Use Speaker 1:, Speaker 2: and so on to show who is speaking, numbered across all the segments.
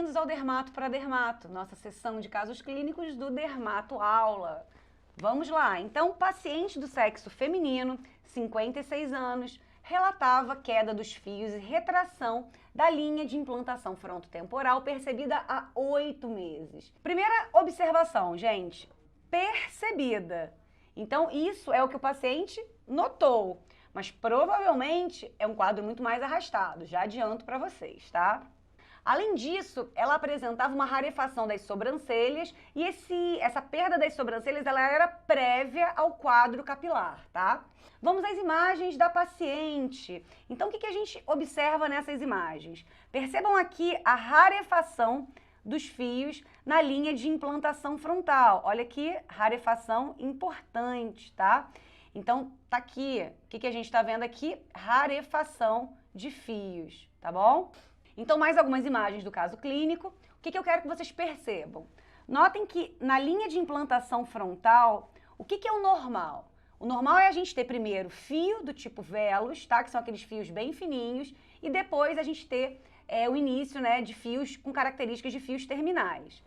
Speaker 1: Bem-vindos ao Dermato para Dermato, nossa sessão de casos clínicos do Dermato Aula. Vamos lá, então, paciente do sexo feminino, 56 anos, relatava queda dos fios e retração da linha de implantação frontotemporal percebida há 8 meses. Primeira observação, gente, percebida. Então, isso é o que o paciente notou, mas provavelmente é um quadro muito mais arrastado, já adianto para vocês, tá? Além disso, ela apresentava uma rarefação das sobrancelhas e essa perda das sobrancelhas ela era prévia ao quadro capilar, tá? Vamos às imagens da paciente. Então, o que a gente observa nessas imagens? Percebam aqui a rarefação dos fios na linha de implantação frontal. Olha aqui, rarefação importante, tá? Então, tá aqui. O que a gente está vendo aqui? Rarefação de fios, tá bom? Então, mais algumas imagens do caso clínico. O que eu quero que vocês percebam? Notem que na linha de implantação frontal, o que é o normal? O normal é a gente ter primeiro fio do tipo velos, tá? Que são aqueles fios bem fininhos, e depois a gente ter o início, né, de fios com características de fios terminais.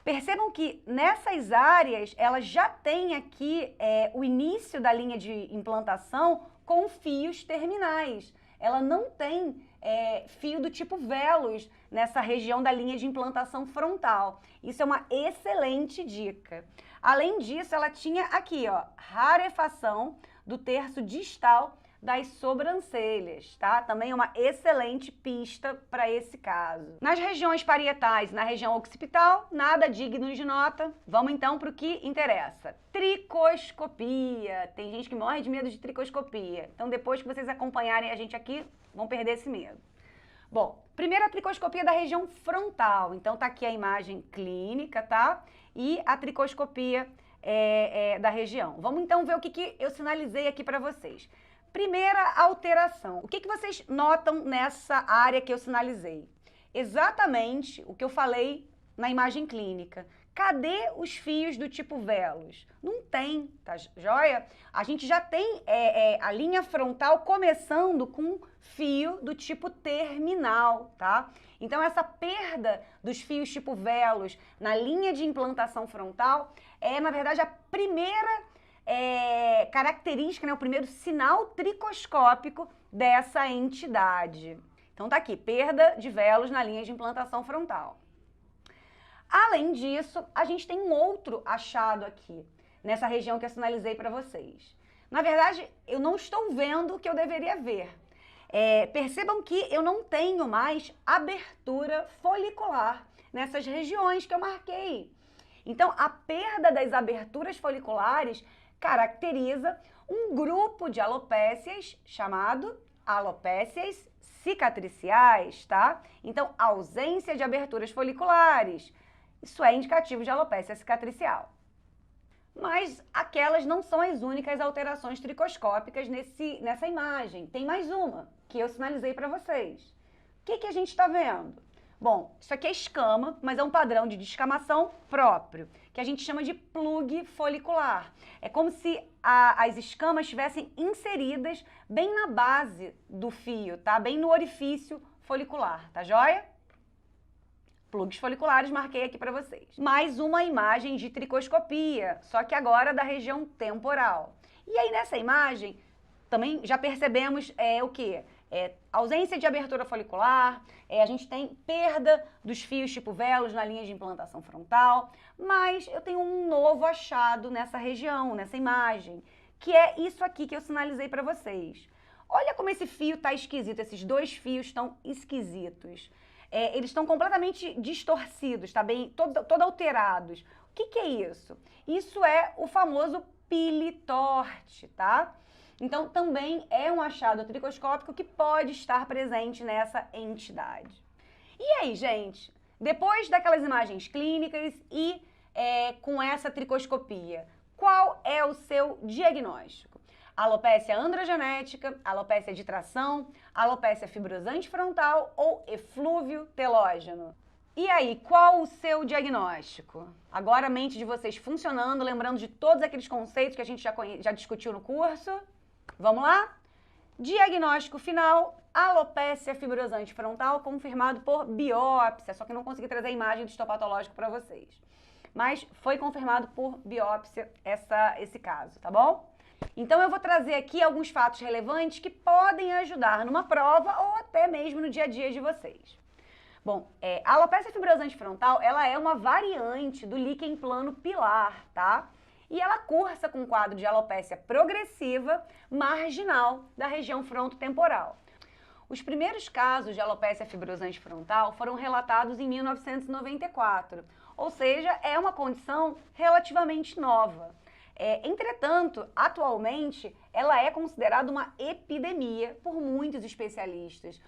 Speaker 1: Percebam que nessas áreas, ela já tem aqui o início da linha de implantação com fios terminais. Ela não tem fio do tipo velos nessa região da linha de implantação frontal. Isso é uma excelente dica. Além disso, ela tinha aqui, ó, rarefação do terço distal das sobrancelhas, tá? Também é uma excelente pista para esse caso. Nas regiões parietais, na região occipital, nada digno de nota. Vamos então para o que interessa. Tricoscopia. Tem gente que morre de medo de tricoscopia. Então, depois que vocês acompanharem a gente aqui, vão perder esse medo. Bom, primeiro a tricoscopia da região frontal. Então, tá aqui a imagem clínica, tá? E a tricoscopia da região. Vamos então ver o que eu sinalizei aqui para vocês. Primeira alteração. O que vocês notam nessa área que eu sinalizei? Exatamente o que eu falei na imagem clínica. Cadê os fios do tipo velos? Não tem, tá joia? A gente já tem a linha frontal começando com fio do tipo terminal, tá? Então, essa perda dos fios tipo velos na linha de implantação frontal é, na verdade, a primeira característica, né, o primeiro sinal tricoscópico dessa entidade. Então tá aqui, perda de velos na linha de implantação frontal. Além disso, a gente tem um outro achado aqui, nessa região que eu sinalizei para vocês. Na verdade, eu não estou vendo o que eu deveria ver. Percebam que eu não tenho mais abertura folicular nessas regiões que eu marquei. Então, a perda das aberturas foliculares caracteriza um grupo de alopécias chamado alopécias cicatriciais, tá? Então, ausência de aberturas foliculares. Isso é indicativo de alopécia cicatricial. Mas aquelas não são as únicas alterações tricoscópicas nessa imagem. Tem mais uma que eu sinalizei para vocês. O que a gente está vendo? Bom, isso aqui é escama, mas é um padrão de descamação próprio, que a gente chama de plug folicular. É como se as escamas estivessem inseridas bem na base do fio, tá? Bem no orifício folicular, tá joia? Plugs foliculares, marquei aqui para vocês. Mais uma imagem de tricoscopia, só que agora da região temporal. E aí nessa imagem, também já percebemos o quê? Ausência de abertura folicular, a gente tem perda dos fios tipo velos na linha de implantação frontal, mas eu tenho um novo achado nessa região, nessa imagem, que é isso aqui que eu sinalizei para vocês. Olha como esse fio tá esquisito, esses dois fios estão esquisitos. Eles estão completamente distorcidos, tá bem? Todo alterados. O que é isso? Isso é o famoso pili-torte, tá? Então, também é um achado tricoscópico que pode estar presente nessa entidade. E aí, gente? Depois daquelas imagens clínicas e com essa tricoscopia, qual é o seu diagnóstico? Alopécia androgenética, alopécia de tração, alopécia fibrosante frontal ou eflúvio telógeno? E aí, qual o seu diagnóstico? Agora a mente de vocês funcionando, lembrando de todos aqueles conceitos que a gente já discutiu no curso. Vamos lá? Diagnóstico final, Alopecia fibrosante frontal confirmado por biópsia, só que não consegui trazer a imagem do histopatológico para vocês. Mas foi confirmado por biópsia esse caso, tá bom? Então eu vou trazer aqui alguns fatos relevantes que podem ajudar numa prova ou até mesmo no dia a dia de vocês. Bom, a alopecia fibrosante frontal, ela é uma variante do líquen plano pilar, tá? E ela cursa com um quadro de alopecia progressiva marginal da região frontotemporal. Os primeiros casos de alopecia fibrosante frontal foram relatados em 1994, ou seja, é uma condição relativamente nova. Entretanto, atualmente, ela é considerada uma epidemia por muitos especialistas.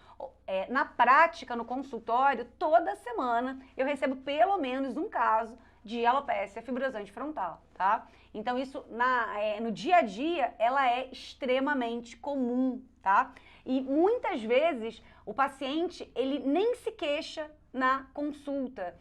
Speaker 1: Na prática, no consultório, toda semana eu recebo pelo menos um caso de alopecia fibrosante frontal, tá? Então, isso no dia a dia, ela é extremamente comum, tá? E muitas vezes o paciente, ele nem se queixa na consulta.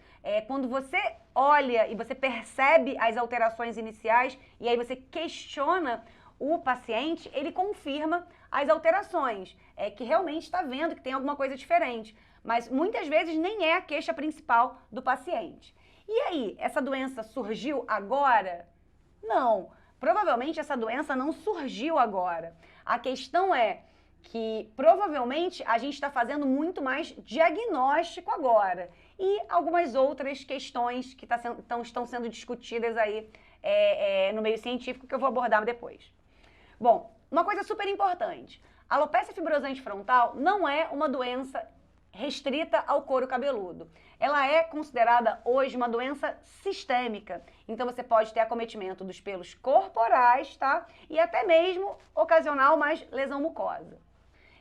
Speaker 1: Quando você olha e você percebe as alterações iniciais e aí você questiona o paciente, ele confirma as alterações, que realmente está vendo que tem alguma coisa diferente. Mas muitas vezes nem é a queixa principal do paciente. E aí, essa doença surgiu agora? Não, provavelmente essa doença não surgiu agora. A questão é que provavelmente a gente está fazendo muito mais diagnóstico agora. E algumas outras questões que estão sendo discutidas aí no meio científico que eu vou abordar depois. Bom, uma coisa super importante. A alopecia fibrosante frontal não é uma doença restrita ao couro cabeludo. Ela é considerada hoje uma doença sistêmica. Então você pode ter acometimento dos pelos corporais, tá? E até mesmo ocasional mais lesão mucosa.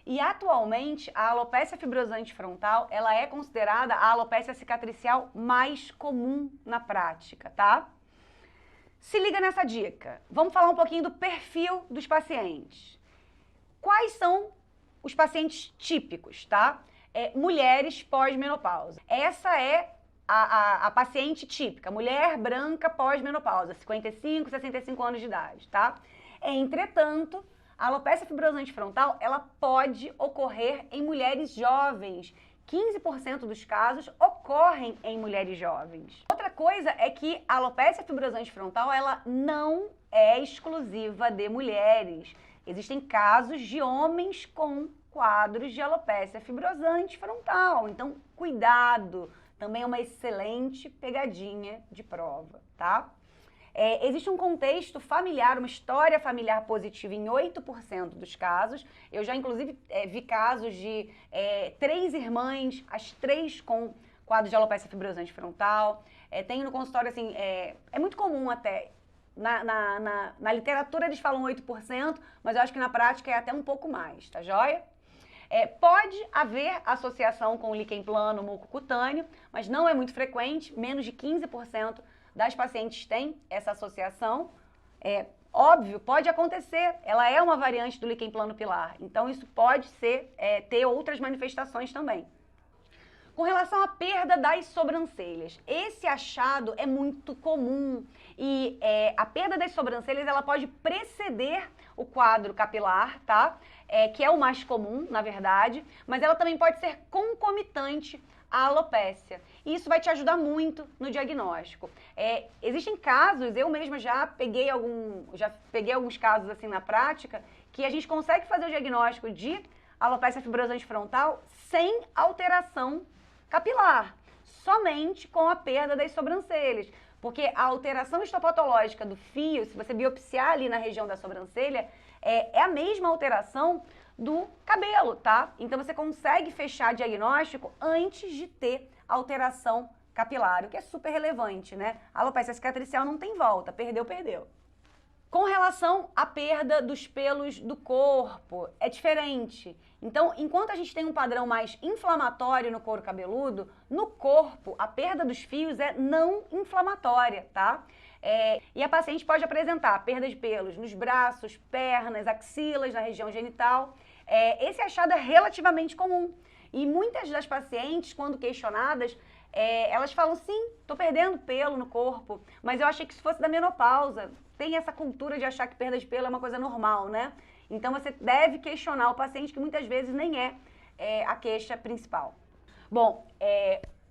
Speaker 1: E atualmente a alopecia fibrosante frontal, ela é considerada a alopecia cicatricial mais comum na prática, tá? Se liga nessa dica. Vamos falar um pouquinho do perfil dos pacientes. Quais são os pacientes típicos, tá? Mulheres pós-menopausa. Essa é a paciente típica, mulher branca pós-menopausa, 55, 65 anos de idade, tá? Entretanto, a alopecia fibrosante frontal, ela pode ocorrer em mulheres jovens. 15% dos casos ocorrem em mulheres jovens. Outra coisa é que a alopecia fibrosante frontal, ela não é exclusiva de mulheres. Existem casos de homens com quadros de alopecia fibrosante frontal. Então, cuidado, também é uma excelente pegadinha de prova, tá? Existe um contexto familiar, uma história familiar positiva em 8% dos casos. Eu já, inclusive, vi casos de 3 irmãs, as 3 com quadro de alopecia fibrosante frontal. Tenho no consultório, assim, é muito comum até. Na literatura eles falam 8%, mas eu acho que na prática é até um pouco mais, tá joia? Pode haver associação com o líquen plano mucocutâneo, mas não é muito frequente, menos de 15% das pacientes têm essa associação. Óbvio, pode acontecer, ela é uma variante do líquen plano pilar, então isso pode ter outras manifestações também. Com relação à perda das sobrancelhas, esse achado é muito comum e a perda das sobrancelhas ela pode preceder o quadro capilar, tá? Que é o mais comum, na verdade, mas ela também pode ser concomitante à alopécia. E isso vai te ajudar muito no diagnóstico. Existem casos, eu mesma já peguei alguns casos assim na prática, que a gente consegue fazer o diagnóstico de alopecia fibrosante frontal sem alteração capilar, somente com a perda das sobrancelhas. Porque a alteração histopatológica do fio, se você biopsiar ali na região da sobrancelha, é a mesma alteração do cabelo, tá? Então você consegue fechar diagnóstico antes de ter alteração capilar, o que é super relevante, né? A alopecia cicatricial não tem volta, perdeu, perdeu. Com relação à perda dos pelos do corpo, é diferente. Então, enquanto a gente tem um padrão mais inflamatório no couro cabeludo, no corpo, a perda dos fios é não inflamatória, tá? E a paciente pode apresentar perda de pelos nos braços, pernas, axilas, na região genital. Esse achado é relativamente comum. E muitas das pacientes, quando questionadas, elas falam, sim, tô perdendo pelo no corpo, mas eu achei que isso fosse da menopausa. Tem essa cultura de achar que perda de pelo é uma coisa normal, né? Então você deve questionar o paciente, que muitas vezes nem é a queixa principal. Bom,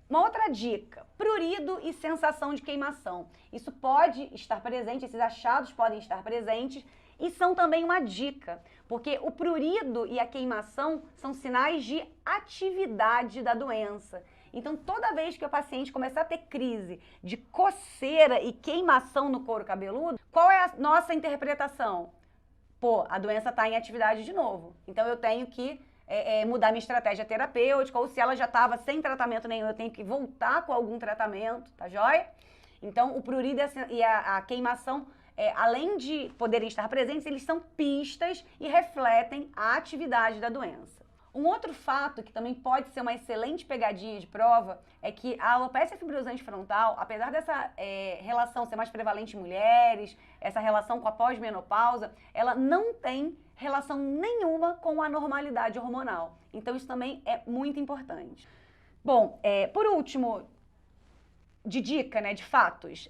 Speaker 1: uma outra dica, prurido e sensação de queimação. Isso pode estar presente, esses achados podem estar presentes e são também uma dica, porque o prurido e a queimação são sinais de atividade da doença. Então, toda vez que o paciente começar a ter crise de coceira e queimação no couro cabeludo, qual é a nossa interpretação? Pô, a doença está em atividade de novo. Então, eu tenho que mudar minha estratégia terapêutica, ou se ela já estava sem tratamento nenhum, eu tenho que voltar com algum tratamento, tá joia? Então, o prurido e a queimação, além de poderem estar presentes, eles são pistas e refletem a atividade da doença. Um outro fato que também pode ser uma excelente pegadinha de prova é que a alopecia fibrosante frontal, apesar dessa relação ser mais prevalente em mulheres, essa relação com a pós-menopausa, ela não tem relação nenhuma com a normalidade hormonal. Então isso também é muito importante. Bom, por último, de dica, né, de fatos,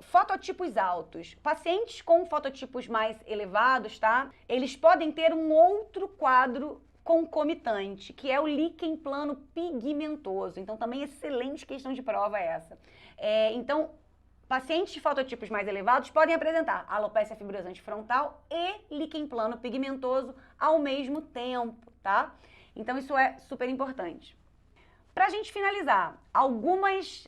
Speaker 1: fototipos altos. Pacientes com fototipos mais elevados, tá? Eles podem ter um outro quadro concomitante, que é o líquen plano pigmentoso. Então, também excelente questão de prova essa. Então, pacientes de fototipos mais elevados podem apresentar alopecia fibrosante frontal e líquen plano pigmentoso ao mesmo tempo, tá? Então, isso é super importante. Pra gente finalizar, algumas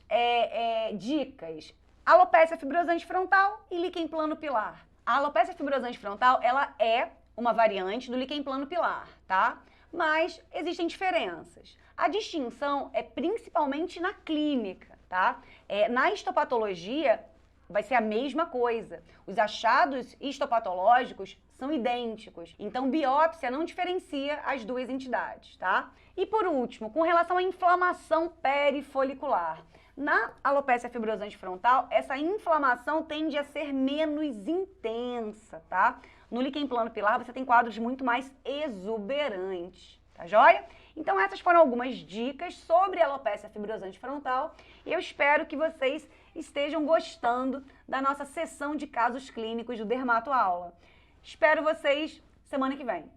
Speaker 1: dicas. Alopecia fibrosante frontal e líquen plano pilar. A alopecia fibrosante frontal, ela é uma variante do líquen plano pilar, tá? Mas existem diferenças. A distinção é principalmente na clínica, tá? Na histopatologia, vai ser a mesma coisa. Os achados histopatológicos são idênticos. Então, biópsia não diferencia as duas entidades, tá? E por último, com relação à inflamação perifolicular. Na alopecia fibrosante frontal, essa inflamação tende a ser menos intensa, tá? No líquen plano pilar, você tem quadros muito mais exuberantes, tá joia? Então, essas foram algumas dicas sobre a alopecia fibrosante frontal e eu espero que vocês estejam gostando da nossa sessão de casos clínicos do Dermato Aula. Espero vocês semana que vem.